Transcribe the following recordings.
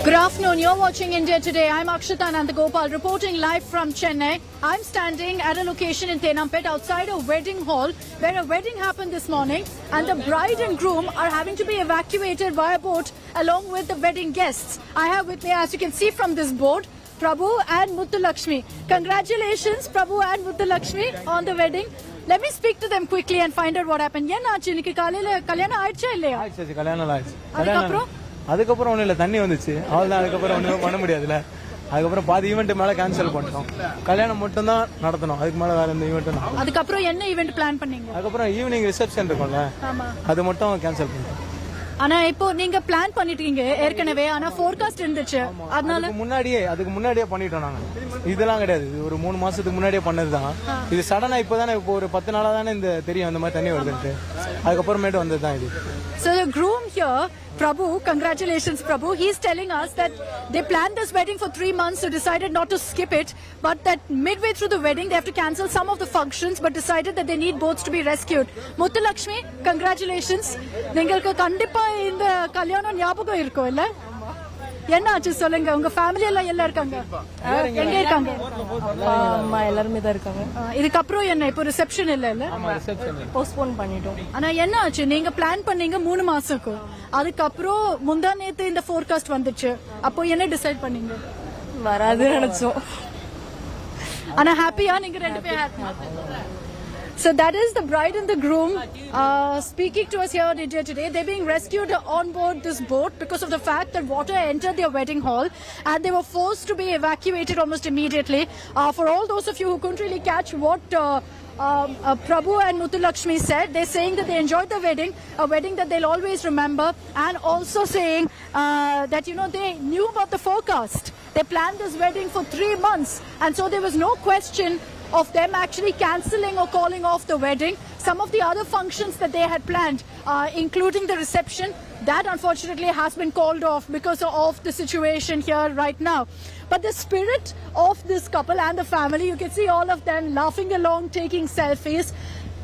Good afternoon. You're watching India Today. I'm Akshita Nandagopal reporting live from Chennai. I'm standing at a location in Teynampet outside a wedding hall where a wedding happened this morning and the bride and groom are having to be evacuated via boat along with the wedding guests. I have with me, as you can see from this board, Prabhu and Muthu Lakshmi. Congratulations, Prabhu and Muthu Lakshmi, on the wedding. Let me speak to them quickly and find out what happened. Yenna achu iniki kalayila kalyanam aicha illaya? Aicha kalyanam aicha. Adukapro அதுக்கப்புறம் ஒன்றும் இல்லை, தண்ணி வந்துச்சு, அவ்வளோதான். அதுக்கப்புறம் ஒன்றும் பண்ண முடியாதுல்ல. அதுக்கப்புறம் பாதி ஈவெண்ட் மேலே கேன்சல் பண்ணிட்டோம். கல்யாணம் மட்டும் தான் நடத்தணும், அதுக்கு மேலே வேற எந்த ஈவெண்ட்டும். அதுக்கப்புறம் என்ன ஈவெண்ட் பிளான் பண்ணீங்க? அதுக்கப்புறம் ஈவினிங் ரிசப்ஷன் இருக்கும்ல, அது மட்டும் கேன்சல் பண்ணிட்டோம். ஆனா இப்போ நீங்க பிளான் பண்ணிட்டீங்க ஏற்கனவே, ஆனா ஃபோர்காஸ்ட் இருந்துச்சு, அதனால அதுக்கு முன்னாடியே பண்ணிட்டோம் நாங்க. இதெல்லாம் கிடையாது, இது ஒரு 3 மாசத்துக்கு முன்னாடியே பண்ணதுதான். இது சடனா இப்பதானே, இப்போ ஒரு 10 நாளா தானே இந்த தெரியும் இந்த மாதிரி தண்ணி வருதுன்ட்டு. அதுக்கப்புறமேட்டு வந்ததுதான் இது. So the groom here, Prabhu, congratulations Prabhu, he's telling us that they planned this wedding for 3 months, so decided not to skip it, but that midway through the wedding they have to cancel some of the functions, but decided that they need boats to be rescued. Muthu Lakshmi, congratulations. Ningalku kandipa indha kalyanam nyabagam irukum illa? என்ன ஆச்சு சொல்லுங்க, உங்க family எல்லாம் இருக்காங்க, எங்க இருக்காங்க? அப்பா அம்மா எல்லாரும் தான் இருக்காங்க. இதுக்கப்புறம் என்ன, இப்போ ரிசப்ஷன் இல்ல போஸ்ட்போன் பண்ணிட்டோம். ஆனா என்ன ஆச்சு, நீங்க பிளான் பண்ணீங்க 3 மாசத்துக்கு, அதுக்கப்புறம் முந்தா நேத்து இந்த ஃபோர்காஸ்ட் வந்துச்சு, அப்போ என்ன டிசைட் பண்ணீங்க? வராது நினைச்சோம். ஆனா ஹாப்பியா நீங்க ரெண்டு பேரும்? So that is the bride and the groom speaking to us here on India Today. They're being rescued on board this boat because of the fact that water entered their wedding hall and they were forced to be evacuated almost immediately. For all those of you who couldn't really catch what Prabhu and Muthu Lakshmi said, they're saying that they enjoyed the wedding, a wedding that they'll always remember, and also saying that, you know, they knew about the forecast. They planned this wedding for 3 months, and so there was no question of them actually cancelling or calling off the wedding. Some of the other functions that they had planned, including the reception, that unfortunately has been called off because of the situation here right now. But the spirit of this couple and the family, you can see all of them laughing along, taking selfies,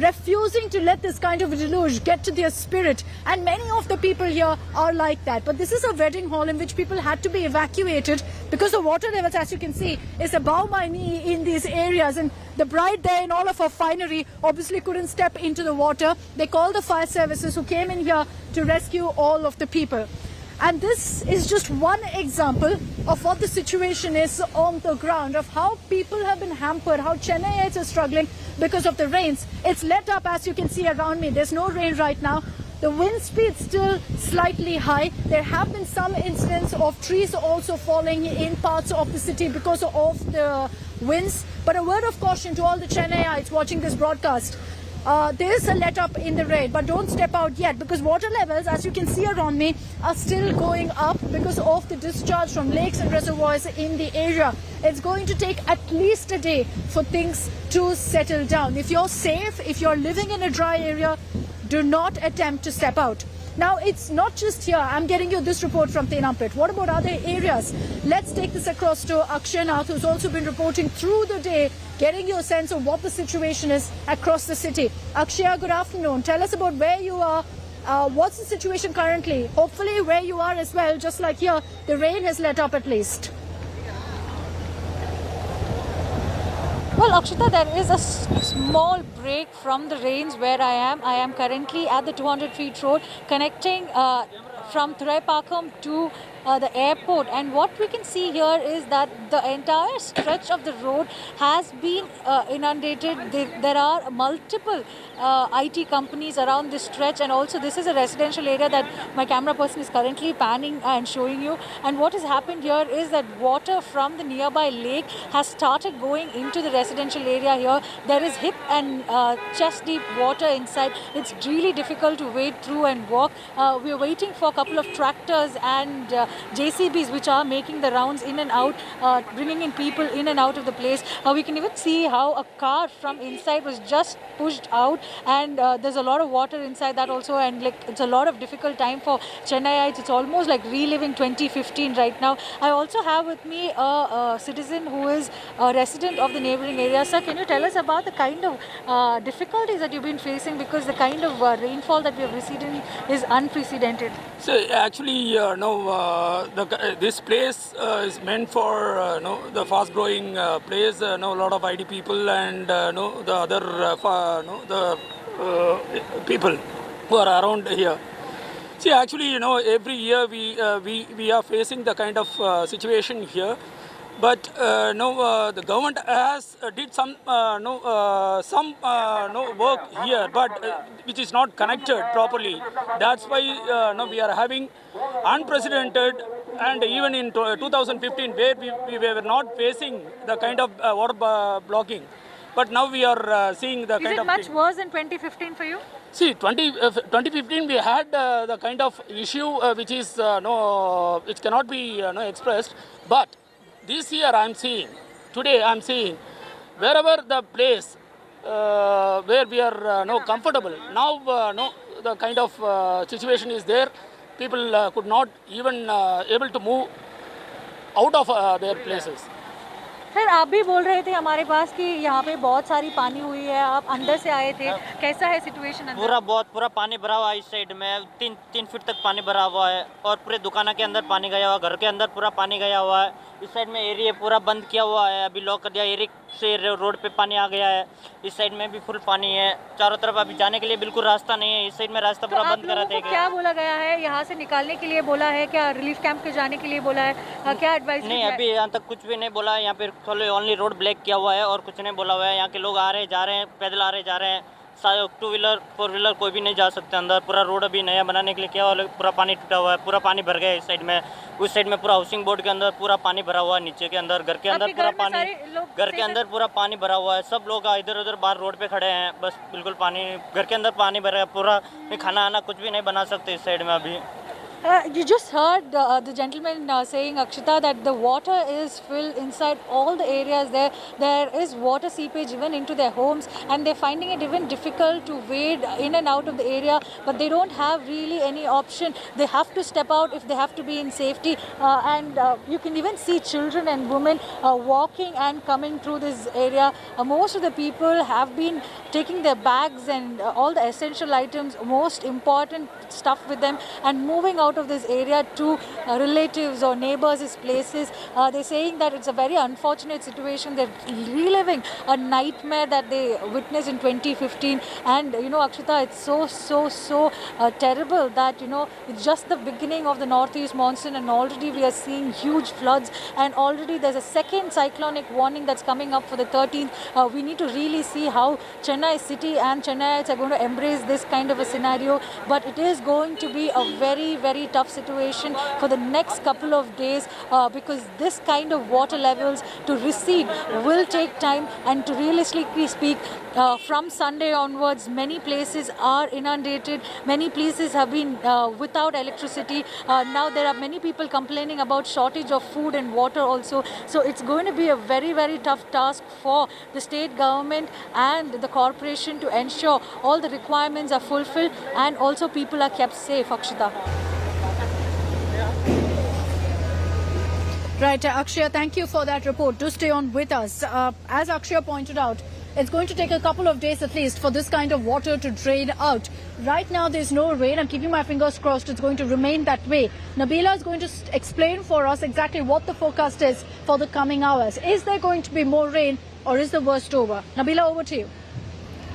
refusing to let this kind of deluge get to their spirit, and many of the people here are like that. But this is a wedding hall in which people had to be evacuated because the water levels, as you can see, is above my knee in these areas, and the bride there in all of her finery obviously couldn't step into the water. They called the fire services who came in here to rescue all of the people. And this is just one example of what the situation is on the ground, of how people have been hampered, how Chennaiites are struggling because of the rains. It's let up, as you can see around me. There's no rain right now. The wind speed still slightly high. There have been some incidents of trees also falling in parts of the city because of the winds. But a word of caution to all the Chennaiites watching this broadcast. There is a let up in the rain, but don't step out yet because water levels, as you can see around me, are still going up because of the discharge from lakes and reservoirs in the area. It's going to take at least a day for things to settle down. If you're safe, if you're living in a dry area, do not attempt to step out. Now, it's not just here. I'm getting you this report from Teynampet. What about other areas? Let's take this across to Akshay Nath, who's also been reporting through the day, getting you a sense of what the situation is across the city. Akshay, good afternoon. Tell us about where you are. What's the situation currently? Hopefully where you are as well, just like here, the rain has let up at least. Well, Akshita, there is a small break from the rains where I am. I am currently at the 200 feet road connecting from Turaipakam to the airport, and what we can see here is that the entire stretch of the road has been inundated. There are multiple IT companies around this stretch, and also this is a residential area that my camera person is currently panning and showing you. And what has happened here is that water from the nearby lake has started going into the residential area here. There is hip and chest deep water inside. It's really difficult to wade through and walk. We are waiting for a couple of tractors and JCBs which are making the rounds in and out, bringing in people in and out of the place. We can even see how a car from inside was just pushed out, and there's a lot of water inside that also, and like it's a lot of difficult time for Chennaiites. It's almost like reliving 2015 right now. I also have with me a citizen who is a resident of the neighboring area. Sir, can you tell us about the kind of difficulties that you've been facing, because the kind of rainfall that we have received is unprecedented? So actually, no. this place is meant for the fast-growing place. A lot of ID people and the other people who are around here. See, actually, every year we are facing the kind of situation here. But the government has did some work here, but which is not connected properly. That's why we are having unprecedented, and even in 2015, where we were not facing the kind of water blocking. But now we are seeing the kind of... Is it much worse than 2015 for you? See, 2015 we had the kind of issue which is which cannot be expressed. But this year today I'm seeing, wherever the place where we are comfortable, now the kind of situation is there. People could not even able to move out of their places. Sir आप भी बोल रहे थे हमारे पास कि यहाँ पे बहुत सारी पानी हुई है, आप अंदर से आए थे, कैसा है सिचुएशन अंदर? पूरा पानी भरा हुआ है। इस साइड में 3 फीट तक पानी भरा हुआ है और पूरे दुकान के अंदर पानी गया हुआ है, घर के अंदर पूरा पानी गया हुआ है। इस साइड में एरिया पूरा बंद किया हुआ है, अभी लॉक कर दिया, एरिया से रोड पे पानी आ गया है। इस साइड में भी फुल पानी है, चारों तरफ अभी जाने के लिए बिल्कुल रास्ता नहीं है। इस साइड में रास्ता पूरा बंद करा दिया गया। क्या बोला गया है, यहाँ से निकालने के लिए बोला है क्या, रिलीफ कैंप के जाने के लिए बोला है, क्या एडवाइस? नहीं, अभी यहाँ तक कुछ भी नहीं बोला है। यहाँ पे ओनली रोड ब्लॉक किया हुआ है और कुछ नहीं बोला हुआ है। यहाँ के लोग आ रहे जा रहे हैं, पैदल आ रहे जा रहे हैं, 2 व्हीलर 4 व्हीलर कोई भी नहीं जा सकते अंदर। पूरा रोड अभी नया बनाने के लिए किया हुआ है, पूरा पानी टूटा हुआ है, पूरा पानी भर गया है इस साइड में। उस साइड में पूरा हाउसिंग बोर्ड के अंदर पूरा पानी भरा हुआ है, नीचे के अंदर, घर के अंदर पूरा पानी, घर के अंदर पूरा पानी भरा हुआ है। सब लोग इधर उधर बाहर रोड पे खड़े हैं, बस बिल्कुल पानी, घर के अंदर पानी भरा है पूरा। खाना आना कुछ भी नहीं बना सकते इस साइड में अभी। You just heard the gentleman saying, Akshita, that the water is filled inside all the areas there. There is water seepage even into their homes, and they're finding it even difficult to wade in and out of the area, but they don't have really any option. They have to step out if they have to be in safety, and you can even see children and women walking and coming through this area. Most of the people have been taking their bags and all the essential items, most important stuff with them, and moving out of this area to relatives or neighbors' places. They're saying that it's a very unfortunate situation. They're reliving a nightmare that they witnessed in 2015. And Akshita, it's so terrible that it's just the beginning of the northeast monsoon, and already we are seeing huge floods, and already there's a second cyclonic warning that's coming up for the 13th. We need to really see how Chennai city and Chennaites are going to embrace this kind of a scenario, but it is going to be a very tough situation for the next couple of days, because this kind of water levels to recede will take time. And to realistically speak, from Sunday onwards, many places are inundated, many places have been without electricity. Now there are many people complaining about shortage of food and water also. So it's going to be a very tough task for the state government and the corporation to ensure all the requirements are fulfilled and also people are kept safe, Akshita. Right, Akshaya, thank you for that report. Do stay on with us. As Akshaya pointed out, it's going to take a couple of days at least for this kind of water to drain out. Right now, there's no rain. I'm keeping my fingers crossed it's going to remain that way. Nabila is going to explain for us exactly what the forecast is for the coming hours. Is there going to be more rain, or is the worst over? Nabila, over to you.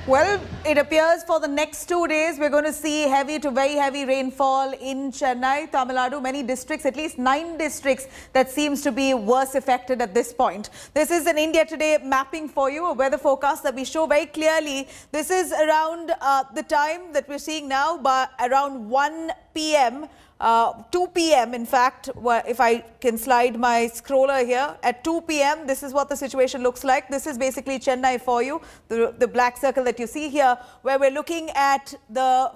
Well, it appears for the next 2 days, we're going to see heavy to very heavy rainfall in Chennai, Tamil Nadu, many districts, at least 9 districts that seems to be worse affected at this point. This is an India Today mapping for you, a weather forecast that we show very clearly. This is around the time that we're seeing now, by around 1 p.m. 2 p.m. in fact, if I can slide my scroller here, at 2 p.m. this is what the situation looks like. This is basically Chennai for you, the black circle that you see here, where we're looking at the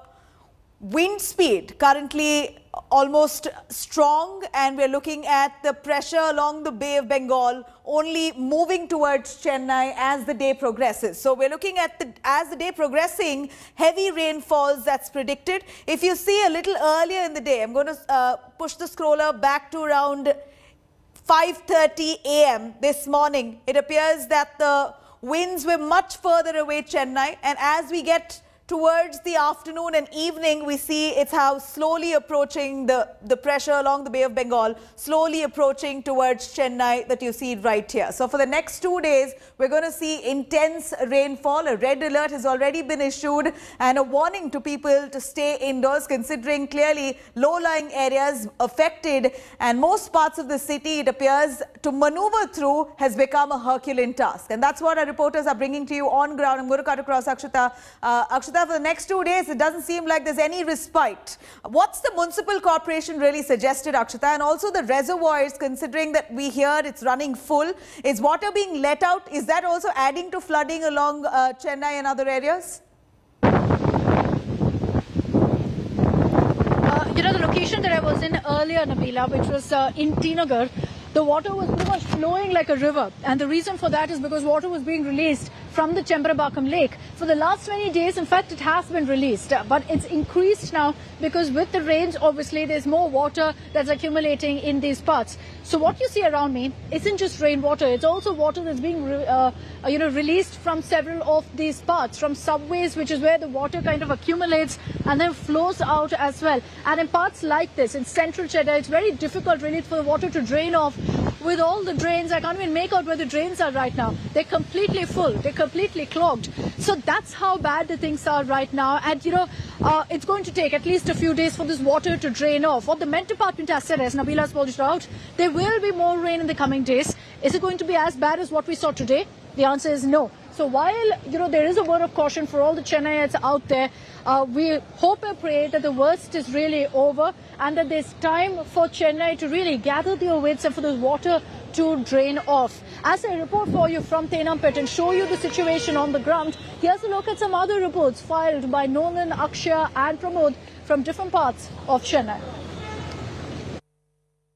wind speed currently almost strong, and we're looking at the pressure along the Bay of Bengal only moving towards Chennai as the day progresses. So we're looking at as the day progressing, heavy rainfalls that's predicted. If you see a little earlier in the day, I'm going to push the scroller back to around 5:30 a.m. this morning. It appears that the winds were much further away Chennai, and as we get towards the afternoon and evening, we see it's how slowly approaching the pressure along the Bay of Bengal, slowly approaching towards Chennai that you see right here. So for the next 2 days, we're going to see intense rainfall. A red alert has already been issued and a warning to people to stay indoors, considering clearly low-lying areas affected, and most parts of the city, it appears, to maneuver through has become a Herculean task. And that's what our reporters are bringing to you on ground. I'm going to cut across Akshita. Akshita, for the next 2 days, it doesn't seem like there's any respite. What's the municipal corporation really suggested, Akshita? And also the reservoirs, considering that we hear it's running full. Is water being let out? Is that also adding to flooding along Chennai and other areas? The location that I was in earlier, Nabila, which was in Tinagar, the water was pretty much flowing like a river. And the reason for that is because water was being released from the Chembrabakam lake. For the last 20 days, in fact, it has been released. But it's increased now because with the rains, obviously, there's more water that's accumulating in these parts. So what you see around me isn't just rainwater. It's also water that's being released from several of these parts, from subways, which is where the water kind of accumulates and then flows out as well. And in parts like this, in central Chennai, it's very difficult really for the water to drain off. With all the drains, I can't even make out where the drains are right now. They're completely full. They're completely clogged. So that's how bad the things are right now. And, it's going to take at least a few days for this water to drain off. What the Met Department has said, as Nabila has pointed out, there will be more rain in the coming days. Is it going to be as bad as what we saw today? The answer is no. So while, there is a word of caution for all the Chennaites out there, we hope and pray that the worst is really over and that there's time for Chennai to really gather their wits and for the water to drain off. As I report for you from Teynampet and show you the situation on the ground, here's a look at some other reports filed by Nolan, Akshay and Pramod from different parts of Chennai.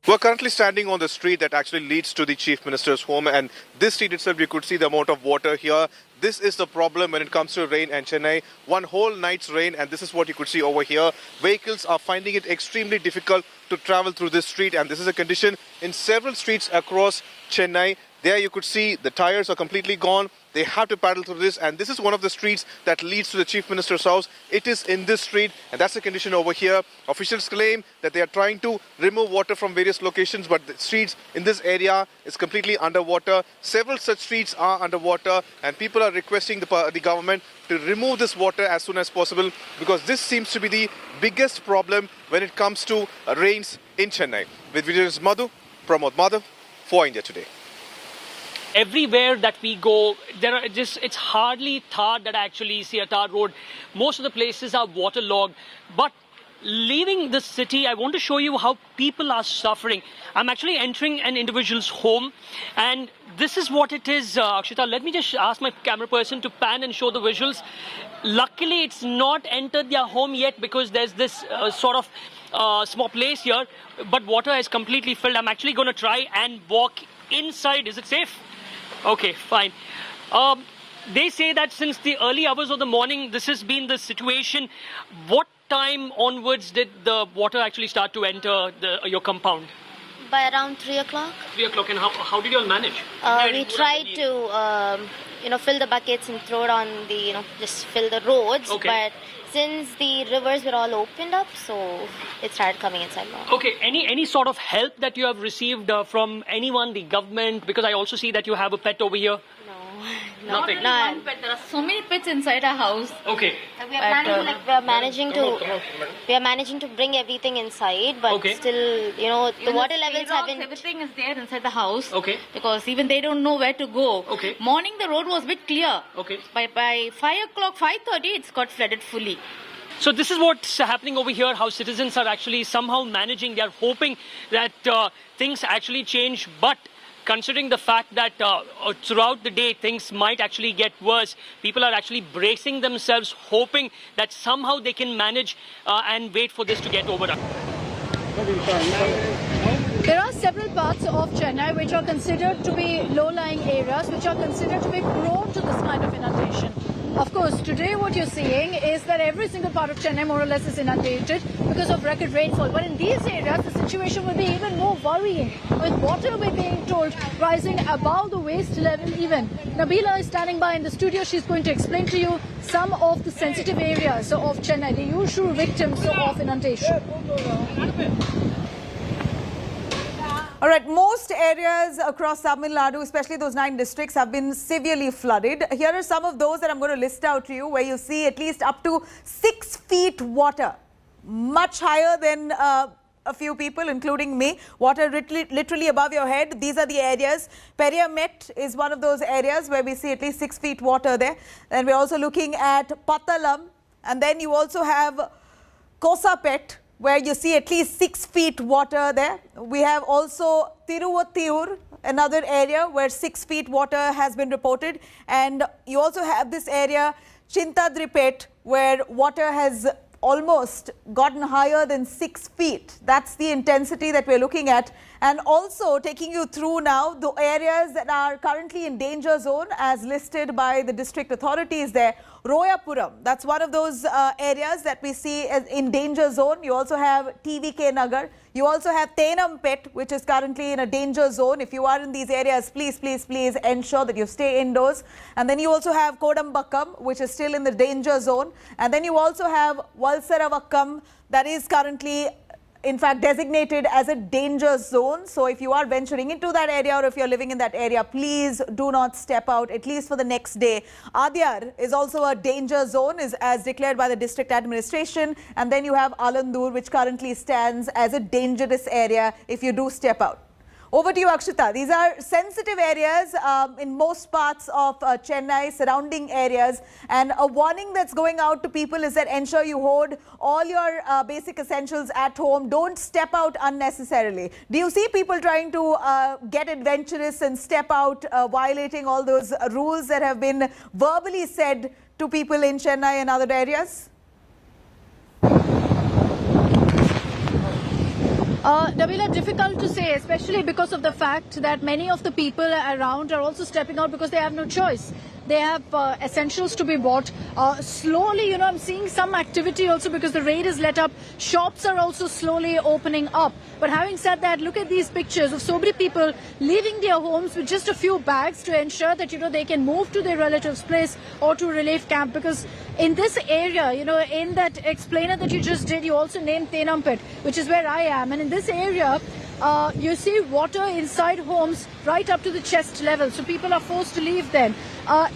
We're currently standing on the street that actually leads to the Chief Minister's home, and this street itself, you could see the amount of water here. This is the problem when it comes to rain and Chennai. One whole night's rain, and this is what you could see over here. Vehicles are finding it extremely difficult to travel through this street, and this is a condition in several streets across Chennai. There you could see the tires are completely gone. They have to paddle through this, and this is one of the streets that leads to the Chief Minister's house. It is in this street, and that's the condition over here. Officials claim that they are trying to remove water from various locations, but the streets in this area is completely underwater. Several such streets are underwater, and people are requesting the government to remove this water as soon as possible, because this seems to be the biggest problem when it comes to rains in Chennai. With videos Madhu, Pramod Madhav for India Today. Everywhere that we go, it's hardly tar that I actually see a tar road. Most of the places are waterlogged. But leaving the city, I want to show you how people are suffering. I'm actually entering an individual's home, and this is what it is, Akshita. Let me just ask my camera person to pan and show the visuals. Luckily, it's not entered their home yet because there's this sort of small place here, but water is completely filled. I'm actually going to try and walk inside. Is it safe? Okay, fine. They say that since the early hours of the morning, this has been the situation. What time onwards did the water actually start to enter your compound? By around 3 o'clock. 3 o'clock. And how did you all manage? We tried to, fill the buckets and throw it on the, just fill the roads. Okay. But since the rivers were all opened up, so it started coming inside now. Okay. Any sort of help that you have received from anyone, the government? Because I also see that you have a pet over here. No. Nothing. None. One pet. There are so many pets inside our house. Okay. We are managing to bring everything inside, but Okay. still, the water levels haven't. Everything is there inside the house. Okay. Because even they don't know where to go. Okay. Morning the road was a bit clear. Okay. By 5 o'clock, 5:30, it's got flooded fully. So this is what's happening over here, how citizens are actually somehow managing. They are hoping that things actually change, but considering the fact that throughout the day things might actually get worse, people are actually bracing themselves, hoping that somehow they can manage and wait for this to get over. There are several parts of Chennai which are considered to be low-lying areas, which are considered to be prone to this kind of inundation. Of course, today what you're seeing is that every single part of Chennai more or less is inundated because of record rainfall. But in these areas, the situation will be even more worrying, with water, we're being told, rising above the waist level even. Nabila is standing by in the studio. She's going to explain to you some of the sensitive areas of Chennai, the usual victims of inundation. All right, most areas across Tamil Nadu, especially those 9 districts, have been severely flooded. Here are some of those that I'm going to list out to you, where you see at least up to 6 feet water, much higher than a few people, including me. Water literally above your head. These are the areas. Teynampet is one of those areas where we see at least 6 feet water there. And we're also looking at Pattalam. And then you also have Kosapet, where you see at least 6 feet water there. We have also Tiruvottiur, another area where 6 feet water has been reported. And you also have this area, Chintadripet, where water has almost gotten higher than 6 feet. That's the intensity that we're looking at. And also taking you through now the areas that are currently in danger zone as listed by the district authorities there. Royapuram, that's one of those areas that we see as in danger zone. You also have TVK Nagar. You also have Teynampet, which is currently in a danger zone. If you are in these areas, please, please, please ensure that you stay indoors. And then you also have Kodambakkam, which is still in the danger zone. And then you also have Valsaravakkam, that is currently in fact designated as a danger zone. So if you are venturing into that area or if you're living in that area, please do not step out, at least for the next day. Adyar is also a danger zone, as declared by the district administration. And then you have Alandur, which currently stands as a dangerous area if you do step out. Over to you, Akshita. These are sensitive areas in most parts of Chennai, surrounding areas. And a warning that's going out to people is that ensure you hoard all your basic essentials at home. Don't step out unnecessarily. Do you see people trying to get adventurous and step out, violating all those rules that have been verbally said to people in Chennai and other areas? Nabila, difficult to say, especially because of the fact that many of the people around are also stepping out because they have no choice. They have essentials to be bought. Slowly, I'm seeing some activity also because the rain is let up. Shops are also slowly opening up. But having said that, look at these pictures of so many people leaving their homes with just a few bags to ensure that, they can move to their relative's place or to relief camp. Because in this area, in that explainer that you just did, you also named Teynampet, which is where I am. And in this area, you see water inside homes right up to the chest level. So people are forced to leave then.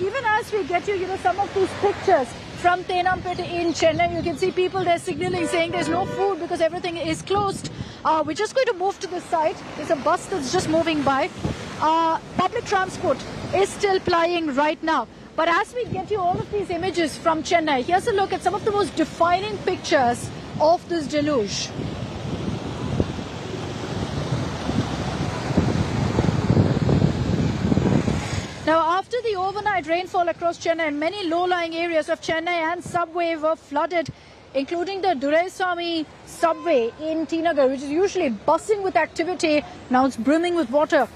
Even as we get you, some of these pictures from Teynampet in Chennai, you can see people there signaling, saying there's no food because everything is closed. We're just going to move to the side. There's a bus that's just moving by. Public transport is still plying right now. But as we get you all of these images from Chennai, here's a look at some of the most defining pictures of this deluge. Now, after the overnight rainfall across Chennai, many low-lying areas of Chennai and subway were flooded, including the Duraiswamy subway in Tinagar, which is usually buzzing with activity. Now it's brimming with water.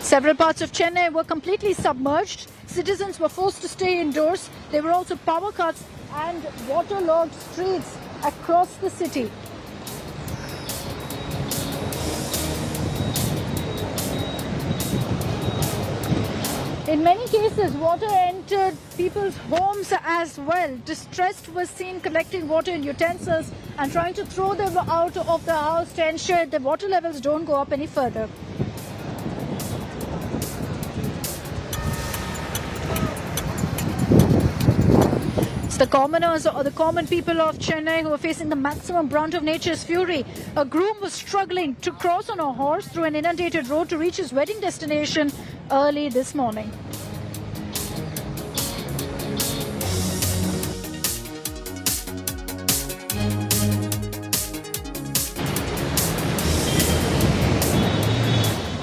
Several parts of Chennai were completely submerged. Citizens were forced to stay indoors. There were also power cuts and waterlogged streets across the city. In many cases, water entered people's homes as well. Distressed was seen collecting water in utensils and trying to throw them out of the house to ensure the water levels don't go up any further. It's the commoners or the common people of Chennai who are facing the maximum brunt of nature's fury. A groom was struggling to cross on a horse through an inundated road to reach his wedding destination early this morning.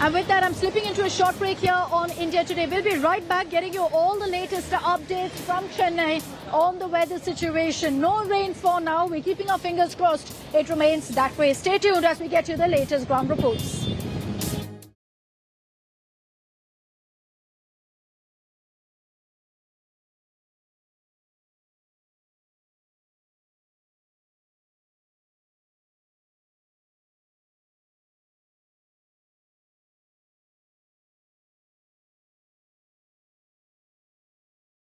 And with that, I'm slipping into a short break here on India Today. We'll be right back getting you all the latest updates from Chennai on the weather situation. No rain for now. We're keeping our fingers crossed. It remains that way. Stay tuned as we get you the latest ground reports.